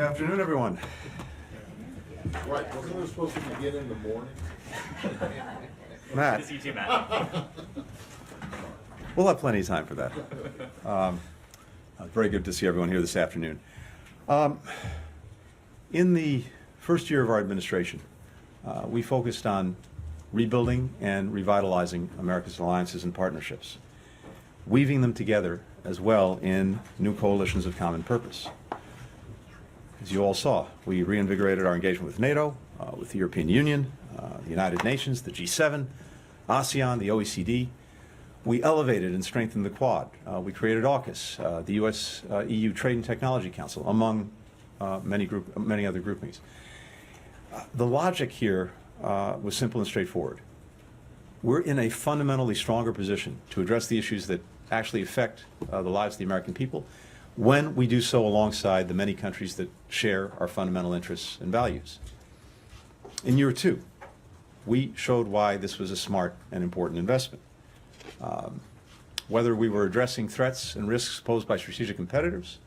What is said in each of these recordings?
afternoon, everyone. Right, wasn't it supposed to begin in the morning? Matt, Good to see you too, Matt. we'll have plenty of time for that. Very good to see everyone here this afternoon. In the first year of our administration, we focused on rebuilding and revitalizing America's alliances and partnerships, weaving them together as well in new coalitions of common purpose. As you all saw, we reinvigorated our engagement with NATO, with the European Union, the United Nations, the G7, ASEAN, the OECD. We elevated and strengthened the Quad. We created AUKUS, the US-EU Trade and Technology Council, among many other groupings. The logic here was simple and straightforward. We're in a fundamentally stronger position to address the issues that actually affect the lives of the American people when we do so alongside the many countries that share our fundamental interests and values. In year two, we showed why this was a smart and important investment. Whether we were addressing threats and risks posed by strategic competitors,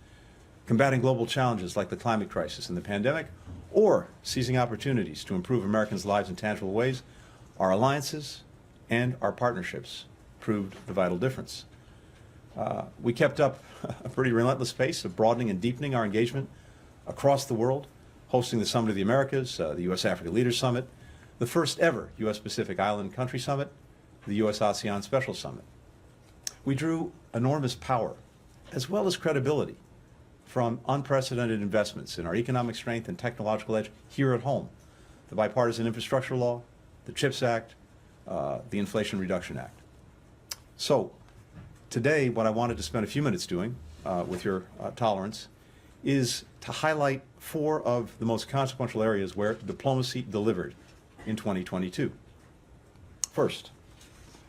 combating global challenges like the climate crisis and the pandemic, or seizing opportunities to improve Americans' lives in tangible ways, our alliances and our partnerships proved the vital difference. We kept up a pretty relentless pace of broadening and deepening our engagement across the world, hosting the Summit of the Americas, the U.S.-Africa Leaders Summit, the first ever U.S.-Pacific Island Country Summit, the U.S.-ASEAN Special Summit. We drew enormous power, as well as credibility, from unprecedented investments in our economic strength and technological edge here at home, the Bipartisan Infrastructure Law, the CHIPS Act, the Inflation Reduction Act. So, today, what I wanted to spend a few minutes doing, with your tolerance, is to highlight four of the most consequential areas where diplomacy delivered in 2022. First,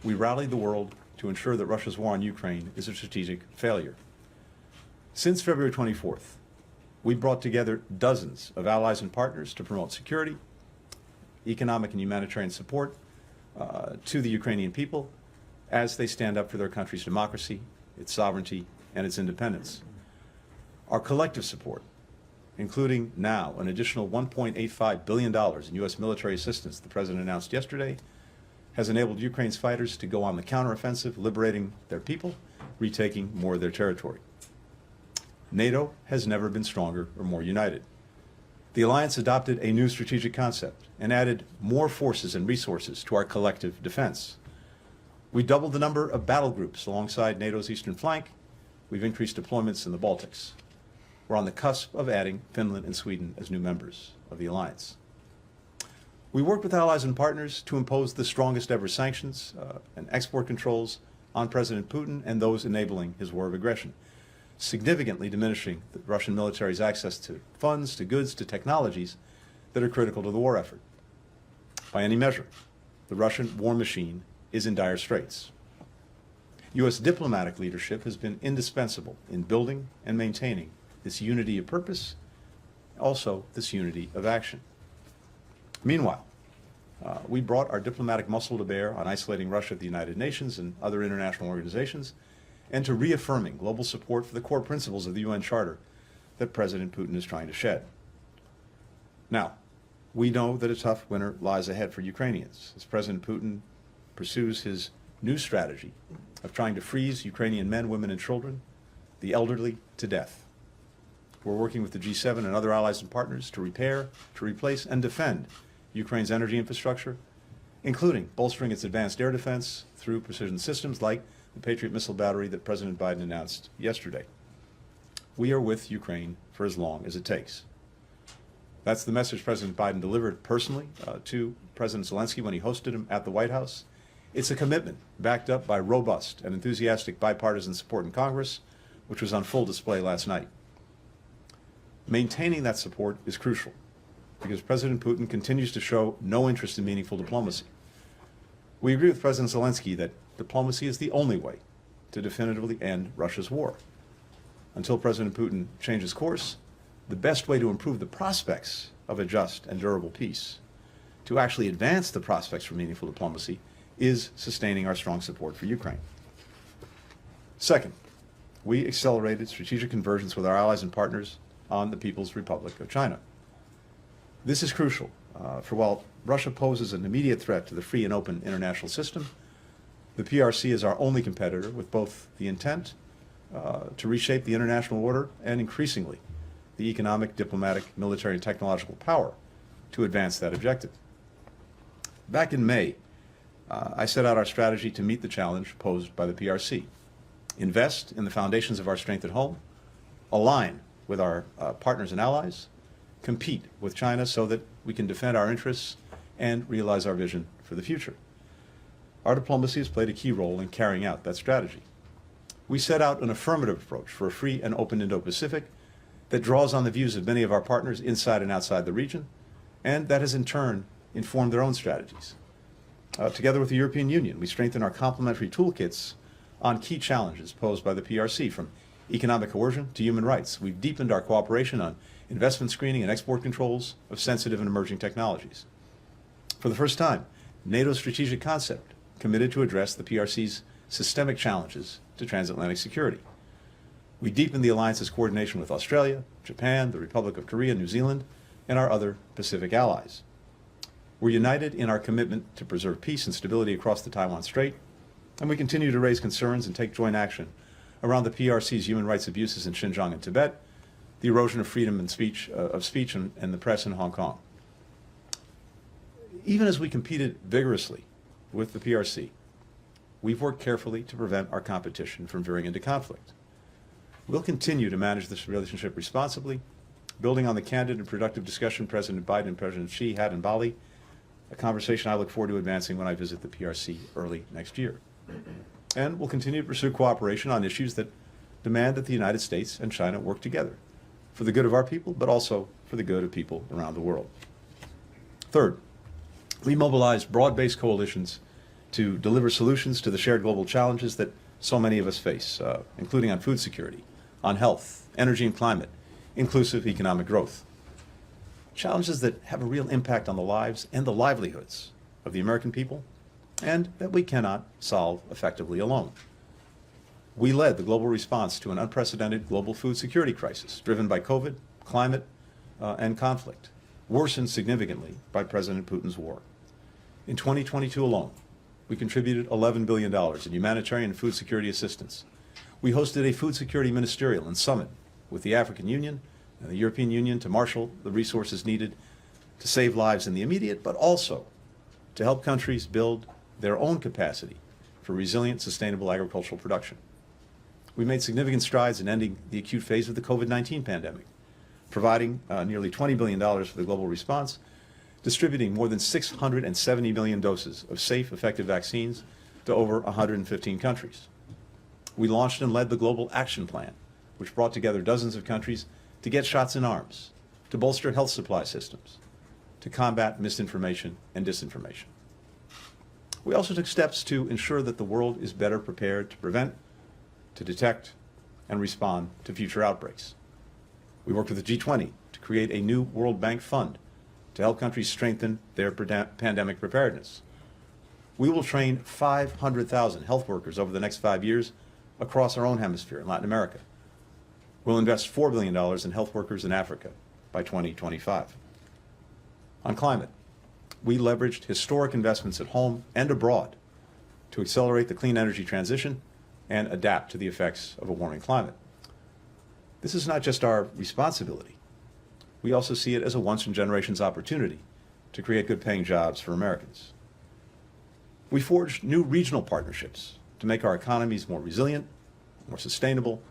we rallied the world to ensure that Russia's war on Ukraine is a strategic failure. Since February 24th, we brought together dozens of allies and partners to promote security, economic and humanitarian support to the Ukrainian people as they stand up for their country's democracy, its sovereignty, and its independence. Our collective support, including now an additional $1.85 billion in U.S. military assistance the President announced yesterday, has enabled Ukraine's fighters to go on the counteroffensive, liberating their people, retaking more of their territory. NATO has never been stronger or more united. The alliance adopted a new strategic concept and added more forces and resources to our collective defense. We doubled the number of battle groups alongside NATO's eastern flank. We've increased deployments in the Baltics. We're on the cusp of adding Finland and Sweden as new members of the alliance. We worked with allies and partners to impose the strongest ever sanctions and export controls on President Putin and those enabling his war of aggression, significantly diminishing the Russian military's access to funds, to goods, to technologies that are critical to the war effort. By any measure, the Russian war machine is in dire straits. U.S. diplomatic leadership has been indispensable in building and maintaining this unity of purpose, also this unity of action. Meanwhile, we brought our diplomatic muscle to bear on isolating Russia at the United Nations and other international organizations, and to reaffirming global support for the core principles of the UN Charter that President Putin is trying to shed. Now, we know that a tough winter lies ahead for Ukrainians as President Putin pursues his new strategy of trying to freeze Ukrainian men, women, and children, the elderly, to death. We're working with the G7 and other allies and partners to repair, to replace, and defend Ukraine's energy infrastructure, including bolstering its advanced air defense through precision systems like the Patriot missile battery that President Biden announced yesterday. We are with Ukraine for as long as it takes. That's the message President Biden delivered personally to President Zelensky when he hosted him at the White House. It's a commitment backed up by robust and enthusiastic bipartisan support in Congress, which was on full display last night. Maintaining that support is crucial because President Putin continues to show no interest in meaningful diplomacy. We agree with President Zelensky that diplomacy is the only way to definitively end Russia's war. Until President Putin changes course, the best way to improve the prospects of a just and durable peace, to actually advance the prospects for meaningful diplomacy, is sustaining our strong support for Ukraine. Second, we accelerated strategic convergence with our allies and partners on the People's Republic of China. This is crucial, for while Russia poses an immediate threat to the free and open international system, the PRC is our only competitor with both the intent to reshape the international order and increasingly the economic, diplomatic, military, and technological power to advance that objective. Back in May, I set out our strategy to meet the challenge posed by the PRC. Invest in the foundations of our strength at home, align with our partners and allies, compete with China so that we can defend our interests and realize our vision for the future. Our diplomacy has played a key role in carrying out that strategy. We set out an affirmative approach for a free and open Indo-Pacific that draws on the views of many of our partners inside and outside the region, and that has in turn informed their own strategies. Together with the European Union, we strengthen our complementary toolkits on key challenges posed by the PRC, from economic coercion to human rights. We've deepened our cooperation on investment screening and export controls of sensitive and emerging technologies. For the first time, NATO's strategic concept committed to address the PRC's systemic challenges to transatlantic security. We deepened the alliance's coordination with Australia, Japan, the Republic of Korea, New Zealand, and our other Pacific allies. We're united in our commitment to preserve peace and stability across the Taiwan Strait, and we continue to raise concerns and take joint action around the PRC's human rights abuses in Xinjiang and Tibet, the erosion of freedom of speech and the press in Hong Kong. Even as we competed vigorously with the PRC, we've worked carefully to prevent our competition from veering into conflict. We'll continue to manage this relationship responsibly, building on the candid and productive discussion President Biden and President Xi had in Bali, a conversation I look forward to advancing when I visit the PRC early next year. And we'll continue to pursue cooperation on issues that demand that the United States and China work together for the good of our people, but also for the good of people around the world. Third, we mobilized broad-based coalitions to deliver solutions to the shared global challenges that so many of us face, including on food security, on health, energy and climate, inclusive economic growth. Challenges that have a real impact on the lives and the livelihoods of the American people, and that we cannot solve effectively alone. We led the global response to an unprecedented global food security crisis driven by COVID, climate, and conflict, worsened significantly by President Putin's war. In 2022 alone, we contributed $11 billion in humanitarian and food security assistance. We hosted a food security ministerial and summit with the African Union and the European Union to marshal the resources needed to save lives in the immediate, but also to help countries build their own capacity for resilient, sustainable agricultural production. We made significant strides in ending the acute phase of the COVID-19 pandemic, providing nearly $20 billion for the global response, distributing more than 670 million doses of safe, effective vaccines to over 115 countries. We launched and led the Global Action Plan, which brought together dozens of countries to get shots in arms, to bolster health supply systems, to combat misinformation and disinformation. We also took steps to ensure that the world is better prepared to prevent, to detect, and respond to future outbreaks. We worked with the G20 to create a new World Bank fund to help countries strengthen their pandemic preparedness. We will train 500,000 health workers over the next 5 years across our own hemisphere in Latin America. We'll invest $4 billion in health workers in Africa by 2025. On climate, we leveraged historic investments at home and abroad to accelerate the clean energy transition and adapt to the effects of a warming climate. This is not just our responsibility. We also see it as a once-in-generations opportunity to create good-paying jobs for Americans. We forged new regional partnerships to make our economies more resilient, more sustainable,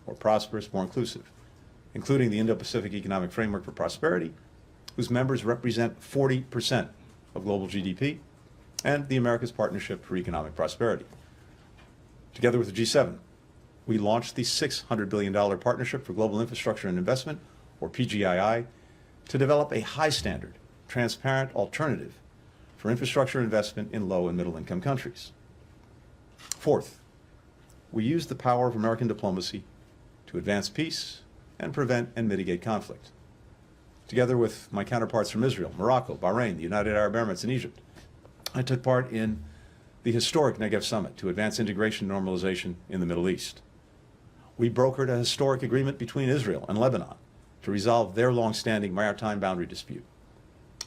more prosperous, more inclusive, including the Indo-Pacific Economic Framework for Prosperity, whose members represent 40% of global GDP, and the America's Partnership for Economic Prosperity. Together with the G7, we launched the $600 billion Partnership for Global Infrastructure and Investment, or PGII, to develop a high-standard, transparent alternative for infrastructure investment in low- and middle-income countries. Fourth, we used the power of American diplomacy to advance peace and prevent and mitigate conflict. Together with my counterparts from Israel, Morocco, Bahrain, the United Arab Emirates, and Egypt, I took part in the historic Negev Summit to advance integration and normalization in the Middle East. We brokered a historic agreement between Israel and Lebanon to resolve their long-standing maritime boundary dispute.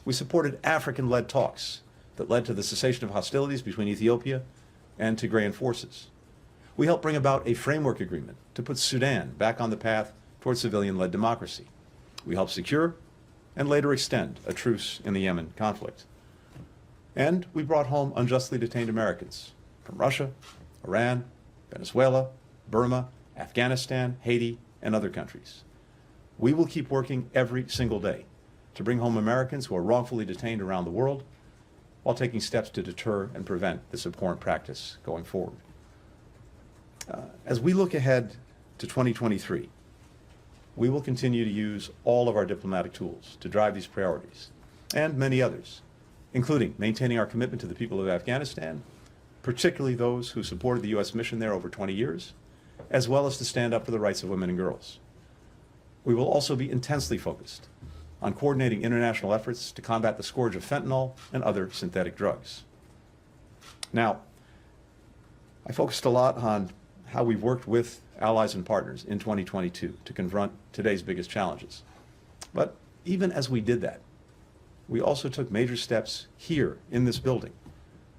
We supported African-led talks that led to the cessation of hostilities between Ethiopia and Tigrayan forces. We helped bring about a framework agreement to put Sudan back on the path towards civilian-led democracy. We helped secure and later extend a truce in the Yemen conflict. And we brought home unjustly detained Americans from Russia, Iran, Venezuela, Burma, Afghanistan, Haiti, and other countries. We will keep working every single day to bring home Americans who are wrongfully detained around the world while taking steps to deter and prevent this abhorrent practice going forward. As we look ahead to 2023, we will continue to use all of our diplomatic tools to drive these priorities and many others, including maintaining our commitment to the people of Afghanistan, particularly those who supported the U.S. mission there over 20 years, as well as to stand up for the rights of women and girls. We will also be intensely focused on coordinating international efforts to combat the scourge of fentanyl and other synthetic drugs. Now, I focused a lot on how we've worked with allies and partners in 2022 to confront today's biggest challenges. But even as we did that, we also took major steps here in this building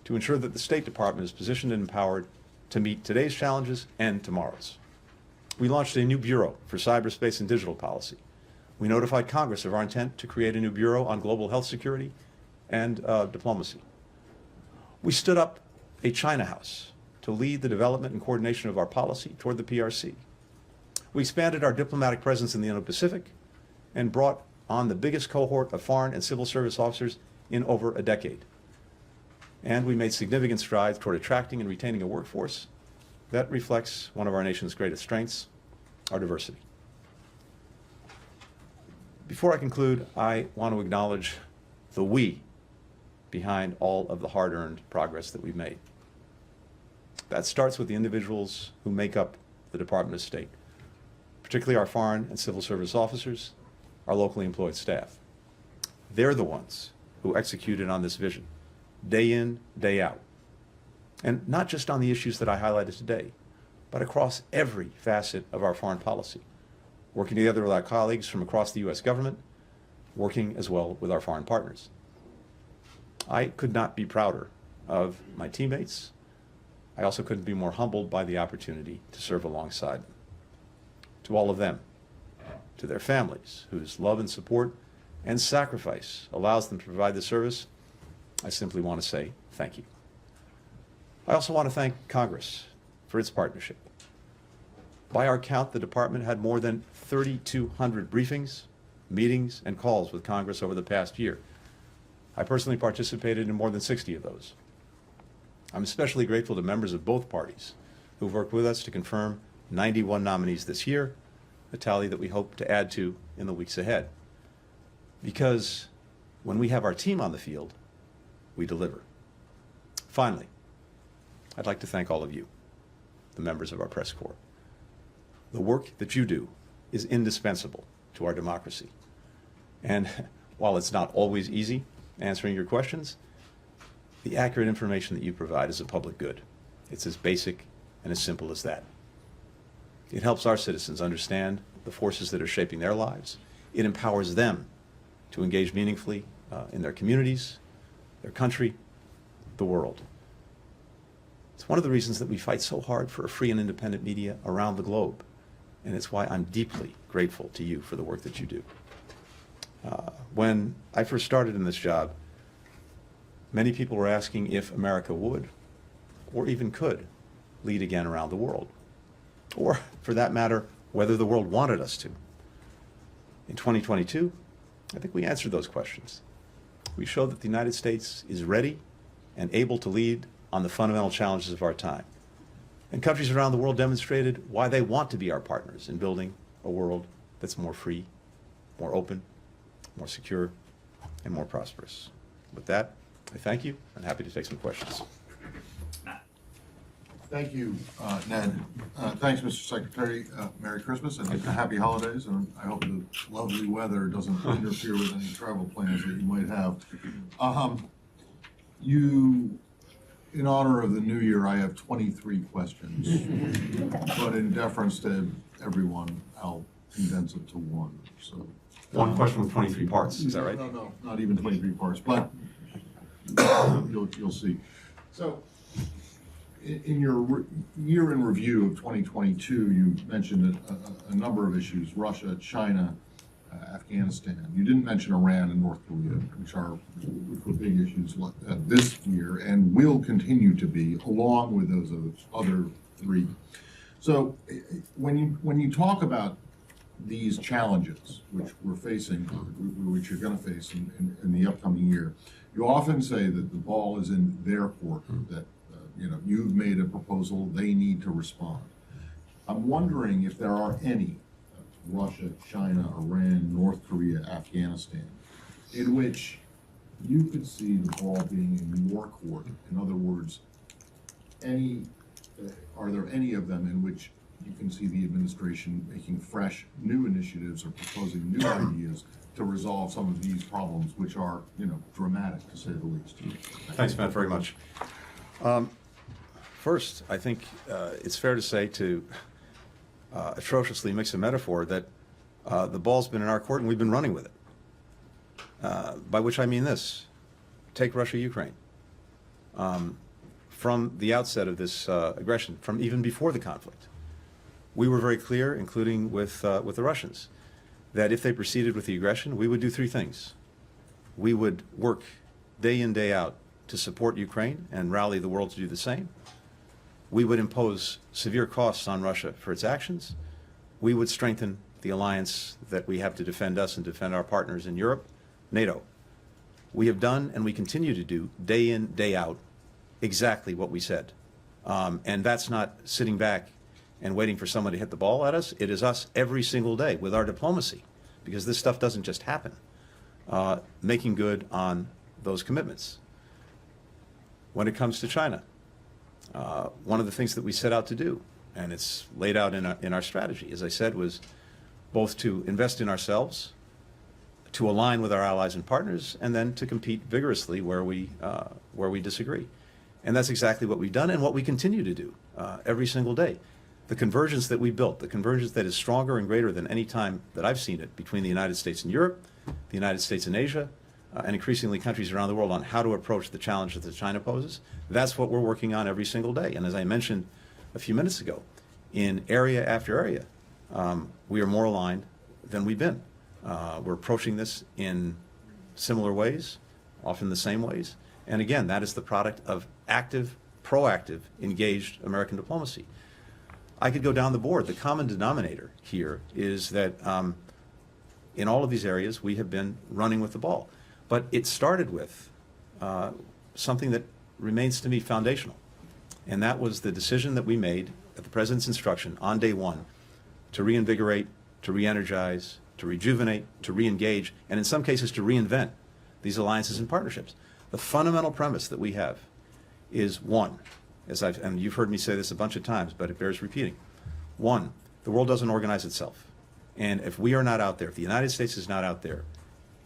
to ensure that the State Department is positioned and empowered to meet today's challenges and tomorrow's. We launched a new Bureau for Cyberspace and Digital Policy. We notified Congress of our intent to create a new Bureau on Global Health Security and Diplomacy. We stood up a China House to lead the development and coordination of our policy toward the PRC. We expanded our diplomatic presence in the Indo-Pacific and brought on the biggest cohort of foreign and civil service officers in over a decade. And we made significant strides toward attracting and retaining a workforce that reflects one of our nation's greatest strengths, our diversity. Before I conclude, I want to acknowledge the we behind all of the hard-earned progress that we've made. That starts with the individuals who make up the Department of State, particularly our foreign and civil service officers, our locally employed staff. They're the ones who executed on this vision, day in, day out. And not just on the issues that I highlighted today, but across every facet of our foreign policy, working together with our colleagues from across the U.S. government, working as well with our foreign partners. I could not be prouder of my teammates. I also couldn't be more humbled by the opportunity to serve alongside them. To all of them, to their families, whose love and support and sacrifice allows them to provide this service, I simply want to say thank you. I also want to thank Congress for its partnership. By our count, the department had more than 3,200 briefings, meetings, and calls with Congress over the past year. I personally participated in more than 60 of those. I'm especially grateful to members of both parties who've worked with us to confirm 91 nominees this year, a tally that we hope to add to in the weeks ahead. Because when we have our team on the field, we deliver. Finally, I'd like to thank all of you, the members of our press corps. The work that you do is indispensable to our democracy. And while it's not always easy answering your questions, the accurate information that you provide is a public good. It's as basic and as simple as that. It helps our citizens understand the forces that are shaping their lives. It empowers them to engage meaningfully in their communities, their country, the world. It's one of the reasons that we fight so hard for a free and independent media around the globe. And it's why I'm deeply grateful to you for the work that you do. When I first started in this job, many people were asking if America would, or even could, lead again around the world. Or, for that matter, whether the world wanted us to. In 2022, I think we answered those questions. We showed that the United States is ready and able to lead on the fundamental challenges of our time. And countries around the world demonstrated why they want to be our partners in building a world that's more free, more open, more secure, and more prosperous. With that, I thank you and happy to take some questions. Thank you, Ned. Thanks, Mr. Secretary. Merry Christmas and happy holidays, and I hope the lovely weather doesn't interfere with any travel plans that you might have. In honor of the new year, I have 23 questions, but in deference to everyone, I'll condense it to one. So One question with 23 parts, is that right? No, not even 23 parts, but you'll see. So in your year in review of 2022, you mentioned a number of issues: Russia, China, Afghanistan. You didn't mention Iran and North Korea, which were big issues this year and will continue to be, along with those other three. So when you talk about these challenges which we're facing, which you're going to face in the upcoming year, you often say that the ball is in their court, that you've made a proposal, they need to respond. I'm wondering if there are any, Russia, China, Iran, North Korea, Afghanistan, in which you could see the ball being in your court. In other words, are there any of them in which you can see the administration making fresh, new initiatives or proposing new ideas to resolve some of these problems, which are, dramatic to say the least? Thanks, Matt, very much. First, I think it's fair to say, to atrociously mix a metaphor, that the ball's been in our court and we've been running with it. By which I mean this: take Russia, Ukraine. From the outset of this aggression, from even before the conflict, we were very clear, including with the Russians, that if they proceeded with the aggression, we would do three things. We would work day in, day out to support Ukraine and rally the world to do the same. We would impose severe costs on Russia for its actions. We would strengthen the alliance that we have to defend us and defend our partners in Europe, NATO. We have done, and we continue to do, day in, day out, exactly what we said. And that's not sitting back and waiting for someone to hit the ball at us. It is us every single day with our diplomacy, because this stuff doesn't just happen, making good on those commitments. When it comes to China, one of the things that we set out to do, and it's laid out in our strategy, as I said, was both to invest in ourselves, to align with our allies and partners, and then to compete vigorously where we disagree. And that's exactly what we've done and what we continue to do every single day. The convergence that we built, the convergence that is stronger and greater than any time that I've seen it between the United States and Europe, the United States and Asia, and increasingly countries around the world on how to approach the challenge that China poses, that's what we're working on every single day. And as I mentioned a few minutes ago, in area after area, we are more aligned than we've been. We're approaching this in similar ways, often the same ways. And again, that is the product of active, proactive, engaged American diplomacy. I could go down the board. The common denominator here is that in all of these areas, we have been running with the ball. But it started with something that remains to me foundational. And that was the decision that we made at the President's instruction on day one to reinvigorate, to re-energize, to rejuvenate, to re-engage, and in some cases to reinvent these alliances and partnerships. The fundamental premise that we have is one, and you've heard me say this a bunch of times, but it bears repeating. One, the world doesn't organize itself. And if we are not out there, if the United States is not out there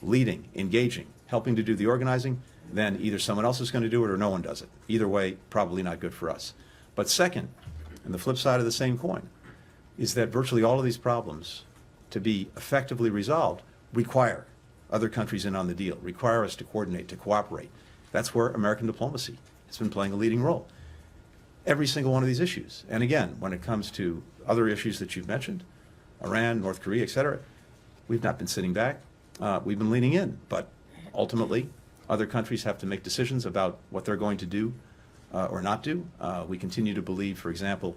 leading, engaging, helping to do the organizing, then either someone else is going to do it or no one does it. Either way, probably not good for us. But second, and the flip side of the same coin, is that virtually all of these problems, to be effectively resolved, require other countries in on the deal, require us to coordinate, to cooperate. That's where American diplomacy has been playing a leading role. Every single one of these issues. And again, when it comes to other issues that you've mentioned, Iran, North Korea, et cetera, we've not been sitting back. We've been leaning in. But ultimately, other countries have to make decisions about what they're going to do or not do. We continue to believe, for example,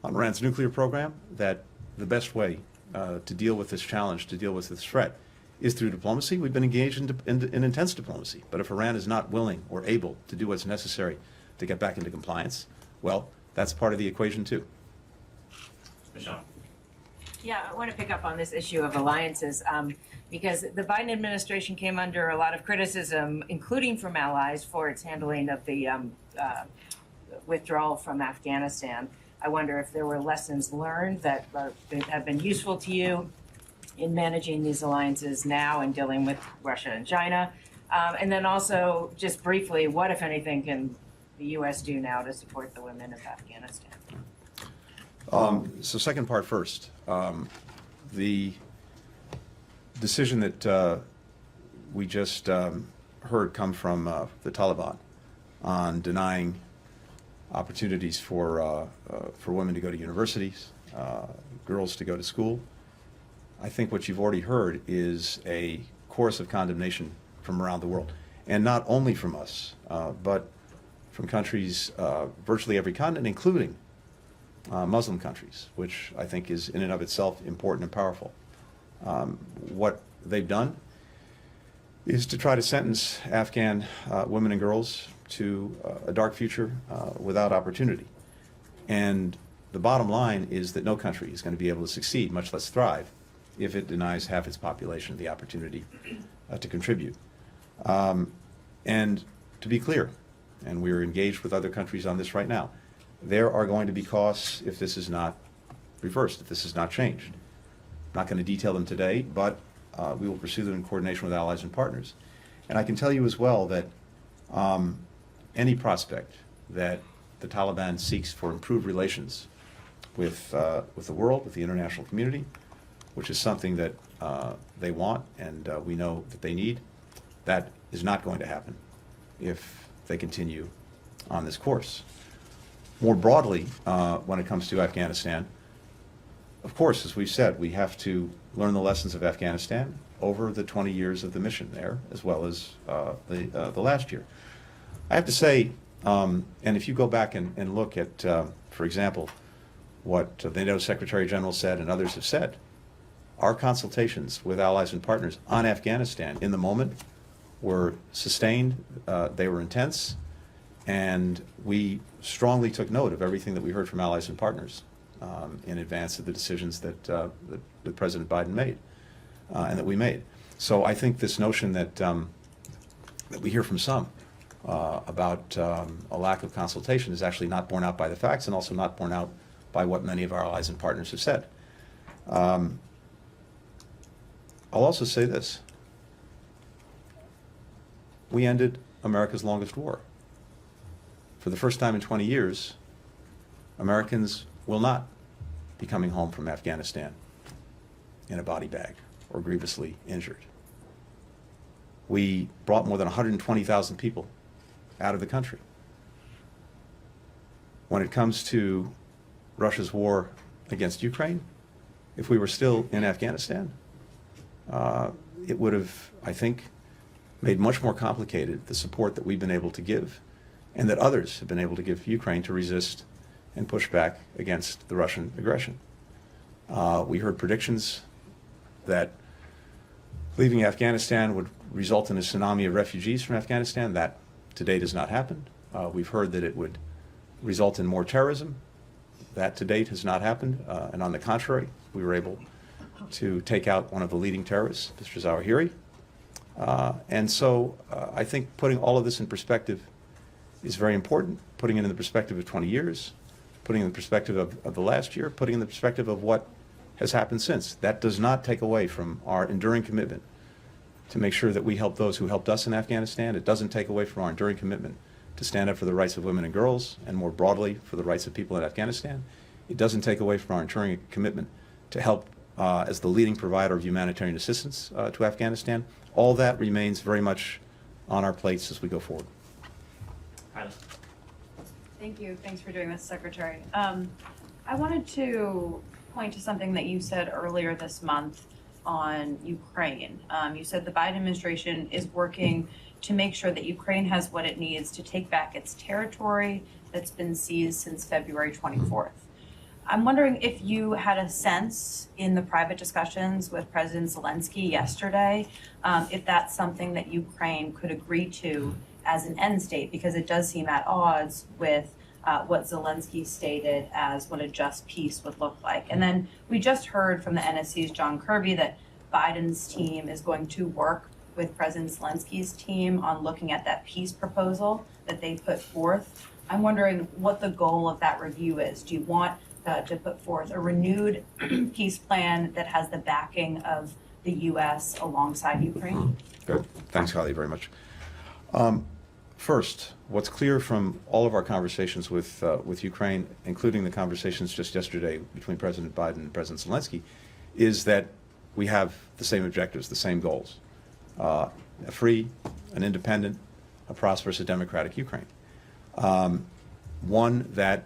on Iran's nuclear program, that the best way to deal with this challenge, to deal with this threat, is through diplomacy. We've been engaged in intense diplomacy. But if Iran is not willing or able to do what's necessary to get back into compliance, well, that's part of the equation too. Michelle. Yeah, I want to pick up on this issue of alliances because the Biden administration came under a lot of criticism, including from allies, for its handling of the withdrawal from Afghanistan. I wonder if there were lessons learned that have been useful to you in managing these alliances now and dealing with Russia and China. And then also, just briefly, what, if anything, can the U.S. do now to support the women of Afghanistan? So second part first. The decision that we just heard come from the Taliban on denying opportunities for women to go to universities, girls to go to school, I think what you've already heard is a chorus of condemnation from around the world. And not only from us, but from countries, virtually every continent, including Muslim countries, which I think is in and of itself important and powerful. What they've done is to try to sentence Afghan women and girls to a dark future without opportunity. And the bottom line is that no country is going to be able to succeed, much less thrive, if it denies half its population the opportunity to contribute. And to be clear, and we're engaged with other countries on this right now, there are going to be costs if this is not reversed, if this is not changed. I'm not going to detail them today, but we will pursue them in coordination with allies and partners. And I can tell you as well that any prospect that the Taliban seeks for improved relations with the world, with the international community, which is something that they want and we know that they need, that is not going to happen if they continue on this course. More broadly, when it comes to Afghanistan, of course, as we've said, we have to learn the lessons of Afghanistan over the 20 years of the mission there, as well as the last year. I have to say, and if you go back and look at, for example, what the NATO Secretary General said and others have said, our consultations with allies and partners on Afghanistan in the moment were sustained, they were intense, and we strongly took note of everything that we heard from allies and partners in advance of the decisions that President Biden made and that we made. So I think this notion that that we hear from some about a lack of consultation is actually not borne out by the facts and also not borne out by what many of our allies and partners have said. I'll also say this. We ended America's longest war. For the first time in 20 years, Americans will not be coming home from Afghanistan in a body bag or grievously injured. We brought more than 120,000 people out of the country. When it comes to Russia's war against Ukraine, if we were still in Afghanistan, it would have, I think, made much more complicated the support that we've been able to give and that others have been able to give Ukraine to resist and push back against the Russian aggression. We heard predictions that leaving Afghanistan would result in a tsunami of refugees from Afghanistan. That to date has not happened. We've heard that it would result in more terrorism. That to date has not happened. And on the contrary, we were able to take out one of the leading terrorists, Mr. Zawahiri. And so I think putting all of this in perspective is very important, putting it in the perspective of 20 years, putting it in the perspective of the last year, putting it in the perspective of what has happened since. That does not take away from our enduring commitment to make sure that we help those who helped us in Afghanistan. It doesn't take away from our enduring commitment to stand up for the rights of women and girls, and more broadly for the rights of people in Afghanistan. It doesn't take away from our enduring commitment to help as the leading provider of humanitarian assistance to Afghanistan. All that remains very much on our plates as we go forward. Kylie. Thank you. Thanks for doing this, Secretary. I wanted to point to something that you said earlier this month on Ukraine. You said the Biden administration is working to make sure that Ukraine has what it needs to take back its territory that's been seized since February 24th. I'm wondering if you had a sense in the private discussions with President Zelensky yesterday, if that's something that Ukraine could agree to as an end state, because it does seem at odds with what Zelensky stated as what a just peace would look like. And then we just heard from the NSC's John Kirby that Biden's team is going to work with President Zelensky's team on looking at that peace proposal that they put forth. I'm wondering what the goal of that review is. Do you want to put forth a renewed peace plan that has the backing of the U.S. alongside Ukraine? Good. Thanks, Holly, very much. First, what's clear from all of our conversations with Ukraine, including the conversations just yesterday between President Biden and President Zelensky, is that we have the same objectives, the same goals. A free, an independent, a prosperous, a democratic Ukraine. One that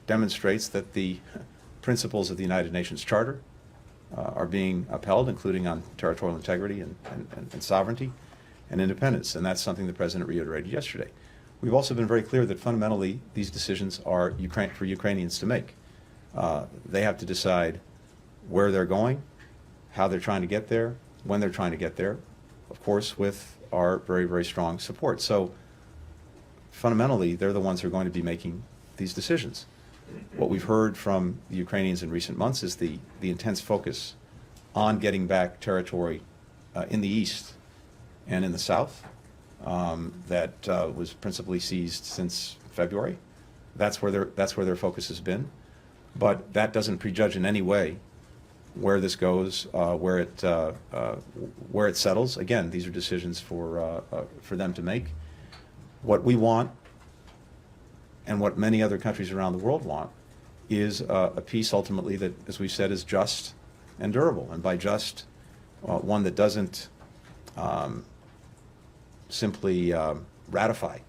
demonstrates that the principles of the United Nations Charter are being upheld, including on territorial integrity and sovereignty and independence. And that's something the President reiterated yesterday. We've also been very clear that fundamentally these decisions are for Ukrainians to make. They have to decide where they're going, how they're trying to get there, when they're trying to get there, of course, with our very, very strong support. So fundamentally, they're the ones who are going to be making these decisions. What we've heard from the Ukrainians in recent months is the intense focus on getting back territory in the east and in the south that was principally seized since February. That's where their focus has been. But that doesn't prejudge in any way where this goes, where it settles. Again, these are decisions for them to make. What we want, and what many other countries around the world want, is a peace ultimately that, as we've said, is just and durable. And by just, one that doesn't simply ratify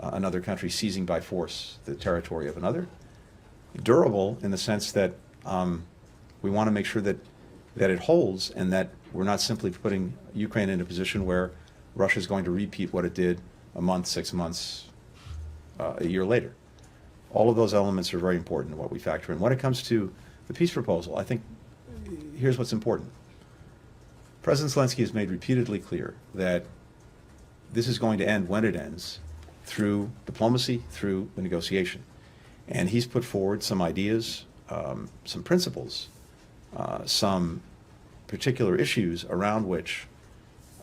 another country seizing by force the territory of another. Durable in the sense that we want to make sure that it holds, and that we're not simply putting Ukraine in a position where Russia is going to repeat what it did a month, 6 months, a year later. All of those elements are very important in what we factor in. When it comes to the peace proposal, I think here's what's important. President Zelensky has made repeatedly clear that this is going to end when it ends, through diplomacy, through the negotiation. And he's put forward some ideas, some principles, some particular issues around which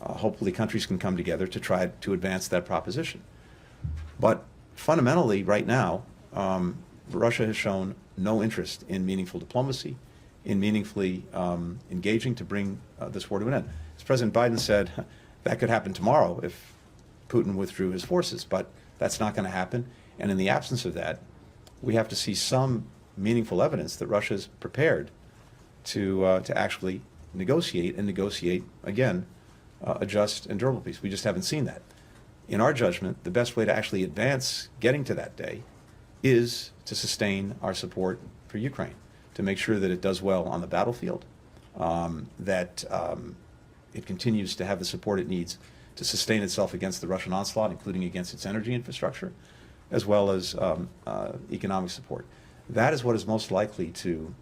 hopefully countries can come together to try to advance that proposition. But fundamentally, right now, Russia has shown no interest in meaningful diplomacy, in meaningfully engaging to bring this war to an end. As President Biden said, that could happen tomorrow if Putin withdrew his forces, but that's not going to happen. And in the absence of that, we have to see some meaningful evidence that Russia is prepared to actually negotiate, and negotiate, again, a just and durable peace. We just haven't seen that. In our judgment, the best way to actually advance getting to that day is to sustain our support for Ukraine, to make sure that it does well on the battlefield, that it continues to have the support it needs to sustain itself against the Russian onslaught, including against its energy infrastructure, as well as economic support. That is what is most likely to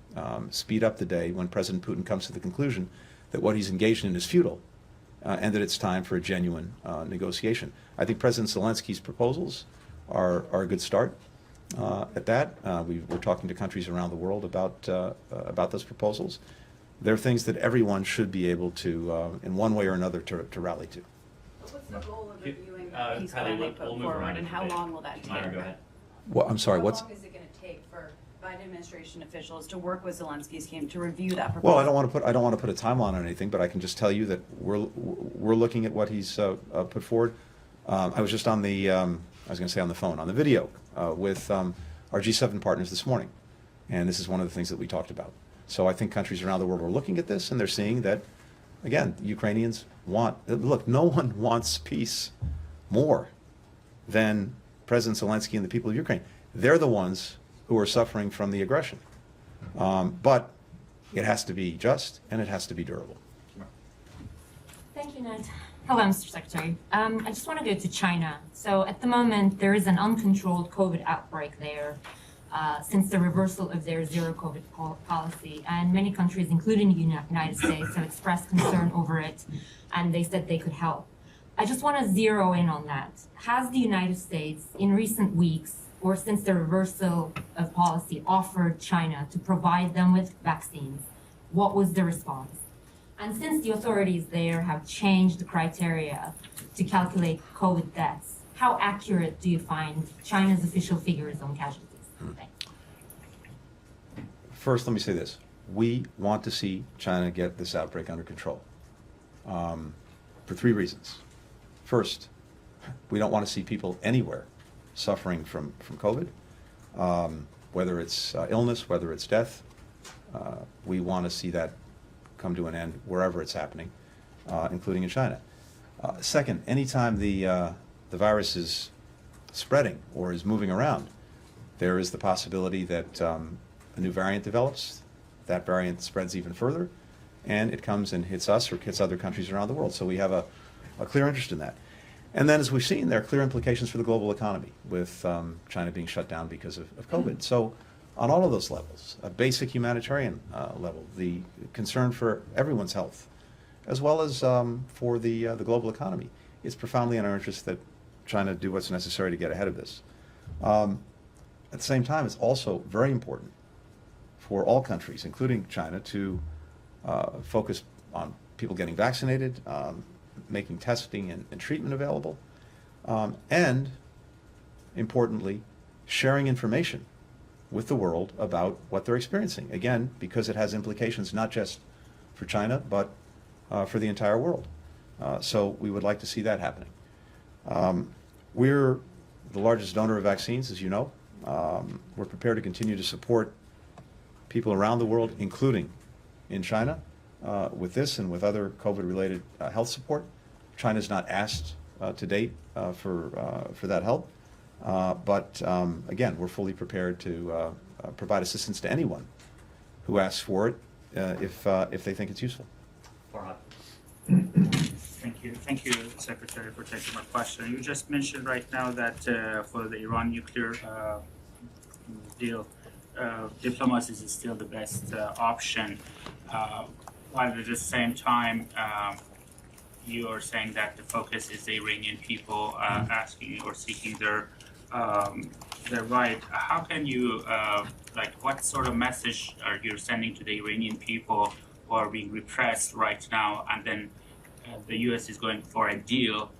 speed up the day when President Putin comes to the conclusion that what he's engaged in is futile, and that it's time for a genuine negotiation. I think President Zelensky's proposals are a good start at that. We're talking to countries around the world about those proposals. They're things that everyone should be able to, in one way or another, to rally to. What's the goal of reviewing Uh, the peace Kylie, plan they we'll put move forward, around and a how bit. long will that take? Myra, go ahead. Well, I'm sorry, How what's? long is it going to take for Biden administration officials to work with Zelensky's team to review that proposal? Well, I don't want to put a timeline on anything, but I can just tell you that we're looking at what he's put forward. I was just on the on the phone, on the video with our G7 partners this morning, and this is one of the things that we talked about. So I think countries around the world are looking at this, and they're seeing that, again, the Ukrainians look, no one wants peace more than President Zelensky and the people of Ukraine. They're the ones who are suffering from the aggression. But it has to be just, and it has to be durable. Thank you, Ned. Hello, Mr. Secretary. I just want to go to China. So at the moment, there is an uncontrolled COVID outbreak there since the reversal of their zero COVID policy. And many countries, including the United States, have expressed concern over it, and they said they could help. I just want to zero in on that. Has the United States, in recent weeks, or since the reversal of policy, offered China to provide them with vaccines? What was the response? And since the authorities there have changed the criteria to calculate COVID deaths, how accurate do you find China's official figures on casualties? Thanks. First, let me say this. We want to see China get this outbreak under control for 3 reasons. First, we don't want to see people anywhere suffering from COVID, whether it's illness, whether it's death. We want to see that come to an end wherever it's happening, including in China. Second, anytime the virus is spreading or is moving around, there is the possibility that a new variant develops, that variant spreads even further, and it comes and hits us or hits other countries around the world. So we have a clear interest in that. And then, as we've seen, there are clear implications for the global economy, with China being shut down because of COVID. So on all of those levels, a basic humanitarian level, the concern for everyone's health, as well as for the global economy, it's profoundly in our interest that China do what's necessary to get ahead of this. At the same time, it's also very important for all countries, including China, to focus on people getting vaccinated, making testing and treatment available, and, importantly, sharing information with the world about what they're experiencing. Again, because it has implications not just for China, but for the entire world. So we would like to see that happening. We're the largest donor of vaccines, as you know. We're prepared to continue to support people around the world, including in China, with this and with other COVID-related health support. China's not asked to date for that help, but again, we're fully prepared to provide assistance to anyone who asks for it if they think it's useful. Farhad. Thank you, Secretary, for taking my question. You just mentioned right now that for the Iran nuclear deal, diplomacy is still the best option, while at the same time you are saying that the focus is the Iranian people asking or seeking their right. How can you, what sort of message are you sending to the Iranian people who are being repressed right now, and then the U.S. is going for a deal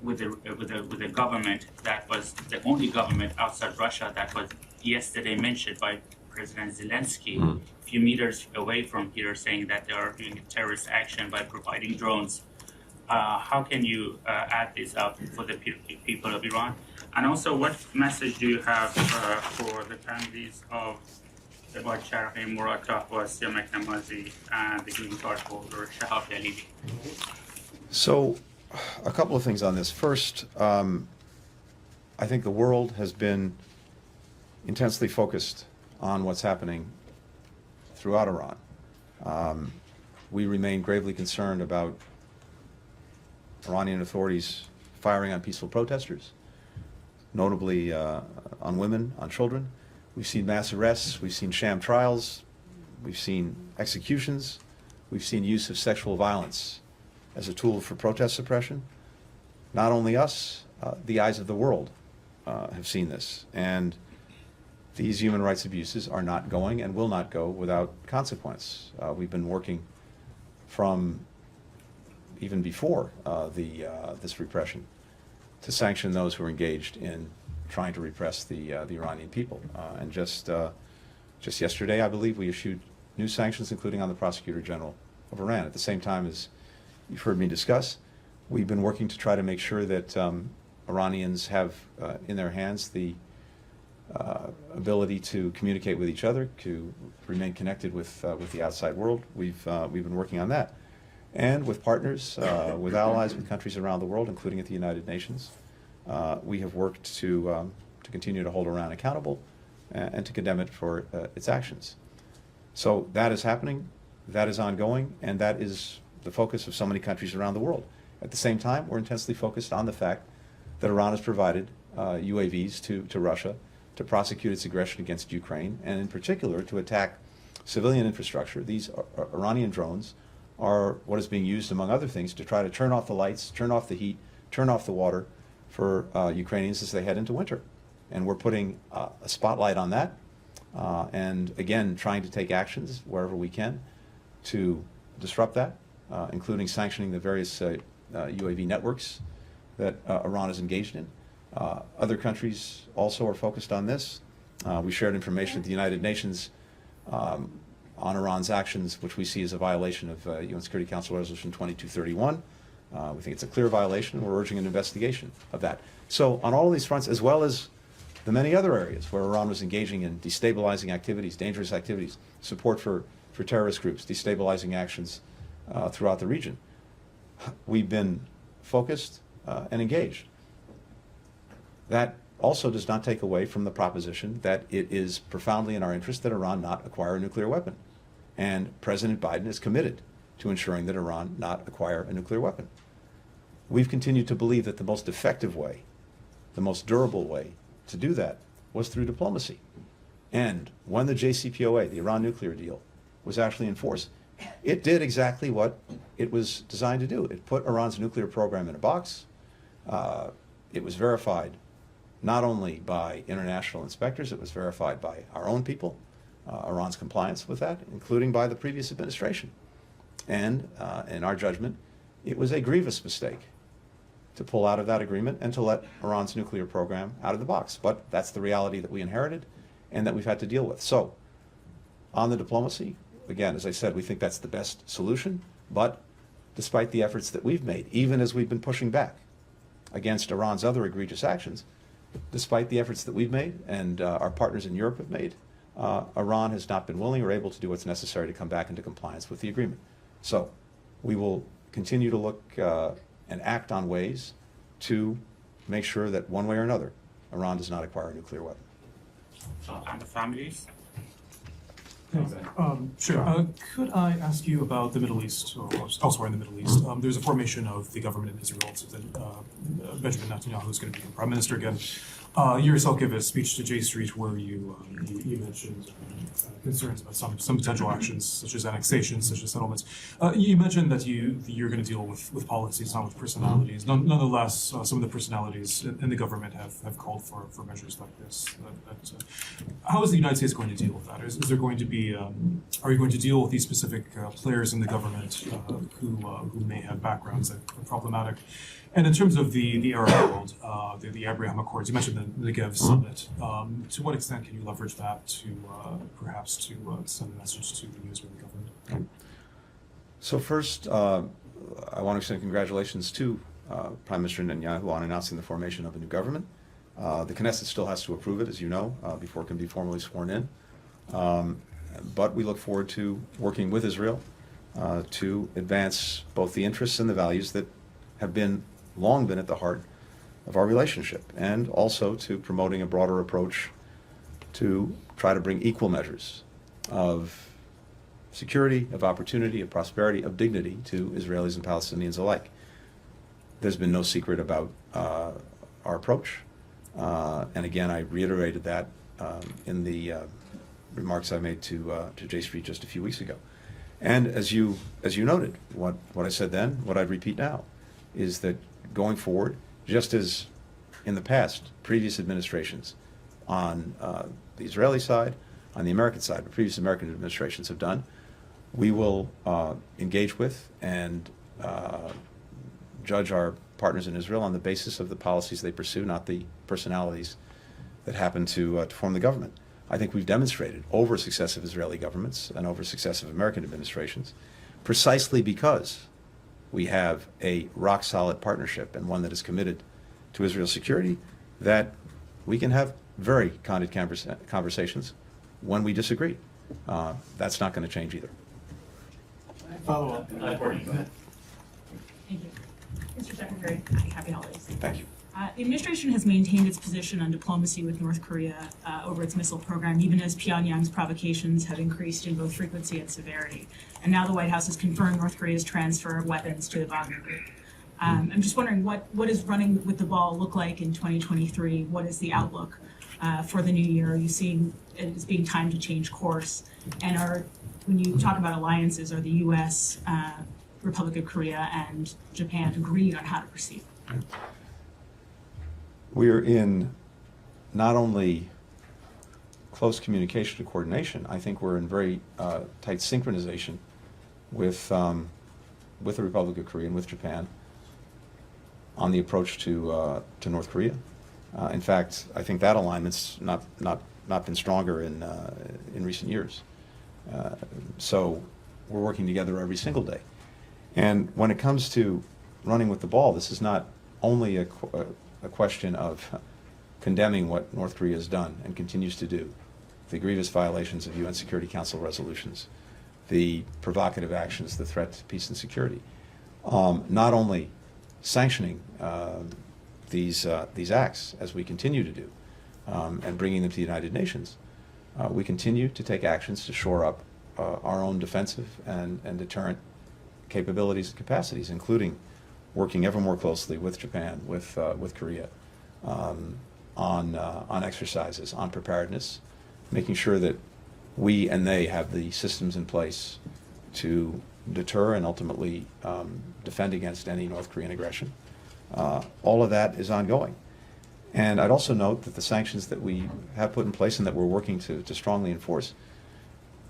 with the government that was the only government outside Russia that was yesterday mentioned by President Zelensky, a few meters away from here, saying that they are doing a terrorist action by providing drones. How can you add this up for the people of Iran? And also, what message do you have for the families of the Bachar Muratov, Wasia Maknamazi, and the green card holder Shahab Dalibi? So, a couple of things on this. First, I think the world has been intensely focused on what's happening throughout Iran. We remain gravely concerned about Iranian authorities firing on peaceful protesters, notably on women, on children. We've seen mass arrests, we've seen sham trials, we've seen executions, we've seen use of sexual violence as a tool for protest suppression. Not only us, the eyes of the world have seen this. And these human rights abuses are not going and will not go without consequence. We've been working from even before this repression to sanction those who are engaged in trying to repress the Iranian people. And just yesterday, I believe, we issued new sanctions, including on the Prosecutor General of Iran. At the same time, as you've heard me discuss, we've been working to try to make sure that Iranians have in their hands the ability to communicate with each other, to remain connected with the outside world. We've been working on that, and with partners, with allies, with countries around the world, including at the United Nations. We have worked to continue to hold Iran accountable and to condemn it for its actions. So that is happening, that is ongoing, and that is the focus of so many countries around the world. At the same time, we're intensely focused on the fact that Iran has provided UAVs to Russia to prosecute its aggression against Ukraine, and in particular to attack civilian infrastructure. These Iranian drones are what is being used, among other things, to try to turn off the lights, turn off the heat, turn off the water for Ukrainians as they head into winter. And we're putting a spotlight on that, and again, trying to take actions wherever we can to disrupt that, including sanctioning the various UAV networks that Iran is engaged in. Other countries also are focused on this. We shared information at the United Nations on Iran's actions, which we see as a violation of UN Security Council Resolution 2231. We think it's a clear violation, and we're urging an investigation of that. So on all of these fronts, as well as the many other areas where Iran was engaging in destabilizing activities, dangerous activities, support for terrorist groups, destabilizing actions throughout the region. We've been focused and engaged. That also does not take away from the proposition that it is profoundly in our interest that Iran not acquire a nuclear weapon. And President Biden is committed to ensuring that Iran not acquire a nuclear weapon. We've continued to believe that the most effective way, the most durable way to do that was through diplomacy. And when the JCPOA, the Iran nuclear deal, was actually enforced, it did exactly what it was designed to do. It put Iran's nuclear program in a box. It was verified not only by international inspectors, it was verified by our own people, Iran's compliance with that, including by the previous administration. And in our judgment, it was a grievous mistake to pull out of that agreement and to let Iran's nuclear program out of the box. But that's the reality that we inherited and that we've had to deal with. So, on the diplomacy, again, as I said, we think that's the best solution. But despite the efforts that we've made, even as we've been pushing back against Iran's other egregious actions, despite the efforts that we've made and our partners in Europe have made, Iran has not been willing or able to do what's necessary to come back into compliance with the agreement. So we will continue to look and act on ways to make sure that one way or another, Iran does not acquire a nuclear weapon. And the families? Sure. Could I ask you about the Middle East, or elsewhere in the Middle East? There's a formation of the government in Israel, so that Benjamin Netanyahu is going to be the prime minister again. You yourself gave a speech to J Street where you mentioned concerns about some potential actions, such as annexation, such as settlements. You mentioned that you're going to deal with policies, not with personalities. Nonetheless, some of the personalities in the government have called for measures like this. How is the United States going to deal with that? Is there going to be are you going to deal with these specific players in the government who may have backgrounds that are problematic? And in terms of the Arab world, the Abraham Accords, you mentioned the Negev Summit. To what extent can you leverage that to perhaps to send a message to the new Israeli government? So first, I want to extend congratulations to Prime Minister Netanyahu on announcing the formation of a new government. The Knesset still has to approve it, as you know, before it can be formally sworn in. But we look forward to working with Israel to advance both the interests and the values that have long been at the heart of our relationship, and also to promoting a broader approach to try to bring equal measures of security, of opportunity, of prosperity, of dignity to Israelis and Palestinians alike. There's been no secret about our approach, and again, I reiterated that in the remarks I made to J Street just a few weeks ago. And as you noted, what I said then, what I'd repeat now, is that going forward, just as in the past, previous administrations on the Israeli side, on the American side, but previous American administrations have done, we will engage with and judge our partners in Israel on the basis of the policies they pursue, not the personalities that happen to form the government. I think we've demonstrated over successive Israeli governments and over successive American administrations, precisely because we have a rock-solid partnership and one that is committed to Israel's security, that we can have very candid conversations when we disagree. That's not going to change either. Follow up. Courtney, go ahead. Thank you. Mr. Secretary, happy holidays. Thank you. The administration has maintained its position on diplomacy with North Korea over its missile program, even as Pyongyang's provocations have increased in both frequency and severity. And now the White House has confirmed North Korea's transfer of weapons to the Wagner Group. I'm just wondering, what does running with the ball look like in 2023? What is the outlook for the new year? Are you seeing it as being time to change course? And when you talk about alliances, are the U.S., Republic of Korea, and Japan agreed on how to proceed? We're in not only close communication and coordination, I think we're in very tight synchronization with the Republic of Korea and with Japan on the approach to North Korea. In fact, I think that alignment's not been stronger in recent years. So we're working together every single day. And when it comes to running with the ball, this is not only a question of condemning what North Korea has done and continues to do, the grievous violations of UN Security Council resolutions, the provocative actions, the threat to peace and security. Not only sanctioning these acts, as we continue to do, and bringing them to the United Nations, we continue to take actions to shore up our own defensive and deterrent capabilities and capacities, including working ever more closely with Japan, with Korea, on exercises, on preparedness, making sure that we and they have the systems in place to deter and ultimately defend against any North Korean aggression. All of that is ongoing. And I'd also note that the sanctions that we have put in place and that we're working to strongly enforce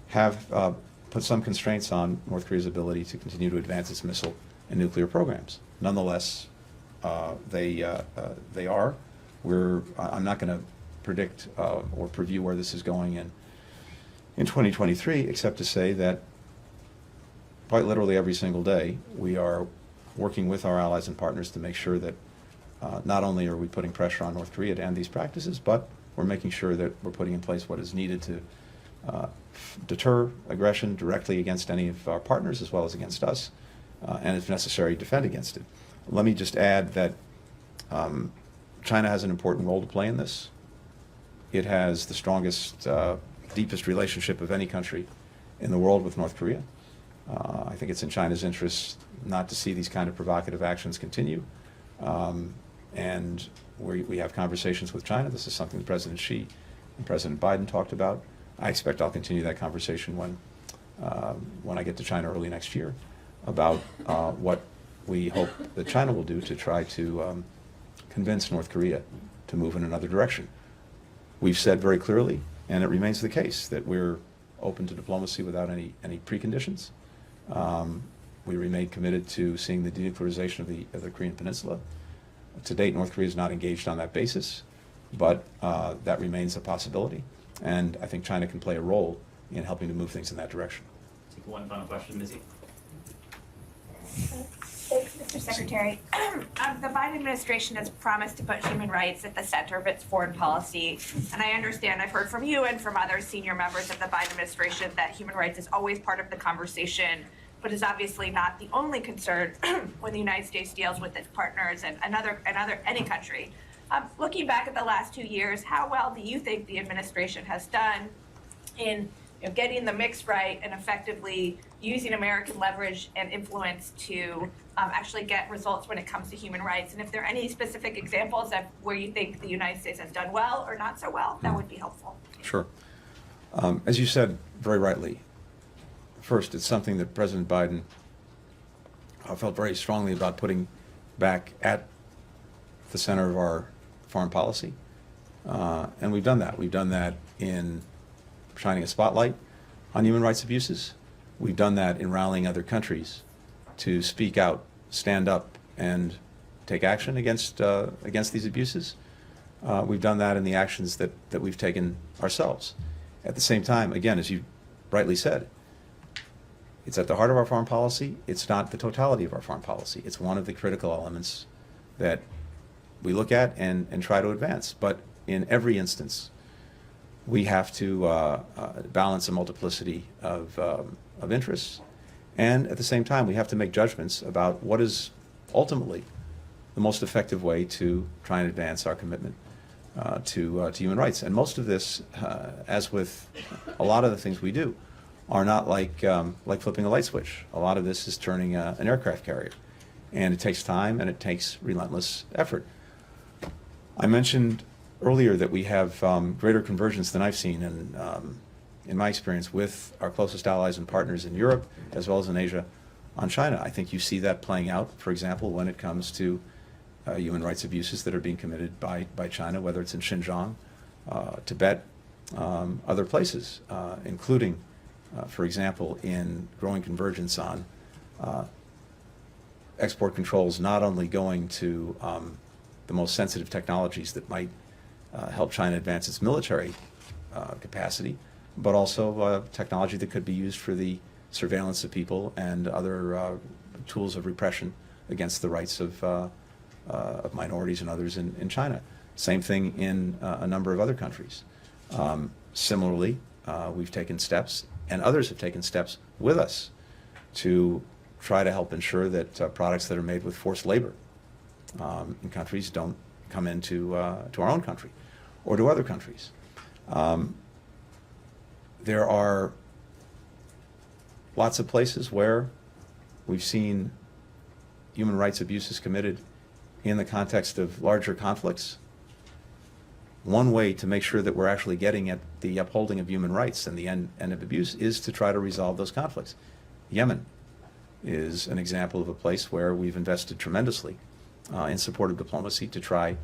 have put some constraints on North Korea's ability to continue to advance its missile and nuclear programs. Nonetheless, they are. I'm not going to predict or preview where this is going in 2023, except to say that quite literally every single day we are working with our allies and partners to make sure that not only are we putting pressure on North Korea to end these practices, but we're making sure that we're putting in place what is needed to deter aggression directly against any of our partners as well as against us, and if necessary, defend against it. Let me just add that China has an important role to play in this. It has the strongest, deepest relationship of any country in the world with North Korea. I think it's in China's interest not to see these kind of provocative actions continue. And we have conversations with China. This is something that President Xi and President Biden talked about. I expect I'll continue that conversation when I get to China early next year about what we hope that China will do to try to convince North Korea to move in another direction. We've said very clearly, and it remains the case, that we're open to diplomacy without any preconditions. We remain committed to seeing the denuclearization of the Korean Peninsula. To date, North Korea is not engaged on that basis, but that remains a possibility, and I think China can play a role in helping to move things in that direction. Take one final question, Missy. Thanks, Mr. Secretary. The Biden administration has promised to put human rights at the center of its foreign policy. And I understand, I've heard from you and from other senior members of the Biden administration that human rights is always part of the conversation, but is obviously not the only concern when the United States deals with its partners and any country. Looking back at the last 2 years, how well do you think the administration has done in getting the mix right and effectively using American leverage and influence to actually get results when it comes to human rights? And if there are any specific examples of where you think the United States has done well or not so well, that would be helpful. Sure. As you said very rightly, first, it's something that President Biden felt very strongly about putting back at the center of our foreign policy. And we've done that. We've done that in shining a spotlight on human rights abuses. We've done that in rallying other countries to speak out, stand up, and take action against these abuses. We've done that in the actions that we've taken ourselves. At the same time, again, as you rightly said, it's at the heart of our foreign policy. It's not the totality of our foreign policy. It's one of the critical elements that we look at and try to advance. But in every instance, we have to balance a multiplicity of interests. And at the same time, we have to make judgments about what is ultimately the most effective way to try and advance our commitment to human rights. And most of this, as with a lot of the things we do, are not like flipping a light switch. A lot of this is turning an aircraft carrier. And it takes time and it takes relentless effort. I mentioned earlier that we have greater convergence than I've seen in my experience with our closest allies and partners in Europe as well as in Asia on China. I think you see that playing out, for example, when it comes to human rights abuses that are being committed by China, whether it's in Xinjiang, Tibet, other places, including, for example, in growing convergence on export controls not only going to the most sensitive technologies that might help China advance its military capacity, but also technology that could be used for the surveillance of people and other tools of repression against the rights of minorities and others in China. Same thing in a number of other countries. Similarly, we've taken steps, and others have taken steps with us to try to help ensure that products that are made with forced labor in countries don't come into to our own country or to other countries. There are lots of places where we've seen human rights abuses committed in the context of larger conflicts. One way to make sure that we're actually getting at the upholding of human rights and the end of abuse is to try to resolve those conflicts. Yemen is an example of a place where we've invested tremendously in support of diplomacy to try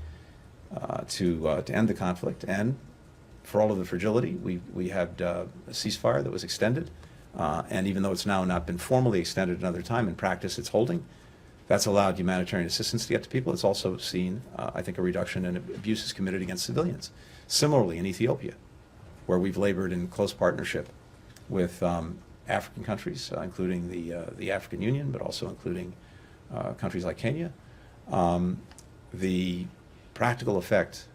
to end the conflict. And for all of the fragility, we had a ceasefire that was extended. And even though it's now not been formally extended another time, in practice it's holding. That's allowed humanitarian assistance to get to people. It's also seen, I think, a reduction in abuses committed against civilians. Similarly, in Ethiopia, where we've labored in close partnership with African countries, including the African Union, but also including countries like Kenya, the practical effect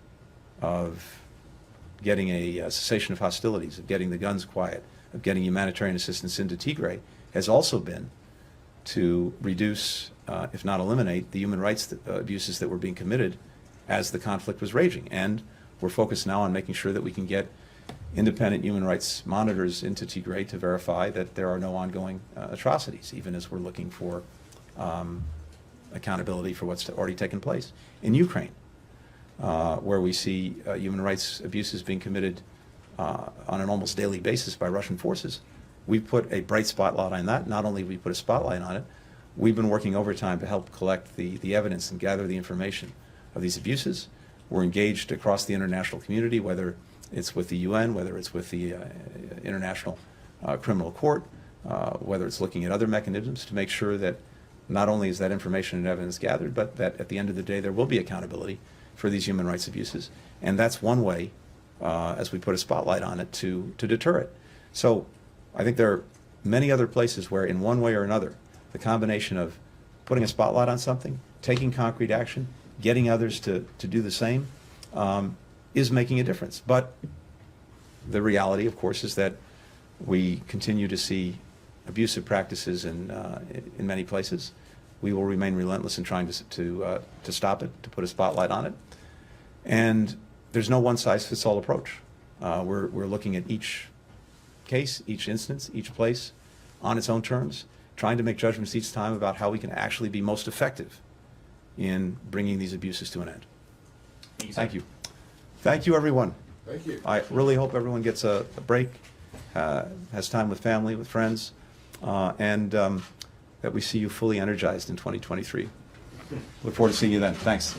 of getting a cessation of hostilities, of getting the guns quiet, of getting humanitarian assistance into Tigray has also been to reduce, if not eliminate, the human rights abuses that were being committed as the conflict was raging. And we're focused now on making sure that we can get independent human rights monitors into Tigray to verify that there are no ongoing atrocities, even as we're looking for accountability for what's already taken place. In Ukraine, where we see human rights abuses being committed on an almost daily basis by Russian forces, we've put a bright spotlight on that. Not only have we put a spotlight on it, we've been working overtime to help collect the evidence and gather the information of these abuses. We're engaged across the international community, whether it's with the UN, whether it's with the International Criminal Court, whether it's looking at other mechanisms to make sure that not only is that information and evidence gathered, but that at the end of the day there will be accountability for these human rights abuses. And that's one way, as we put a spotlight on it, to deter it. So I think there are many other places where, in one way or another, the combination of putting a spotlight on something, taking concrete action, getting others to do the same, is making a difference. But the reality, of course, is that we continue to see abusive practices in many places. We will remain relentless in trying to stop it, to put a spotlight on it. And there's no one-size-fits-all approach. We're looking at each case, each instance, each place on its own terms, trying to make judgments each time about how we can actually be most effective in bringing these abuses to an end. Thank you. Thank you, everyone. Thank you. I really hope everyone gets a break, has time with family, with friends, and that we see you fully energized in 2023. Look forward to seeing you then. Thanks.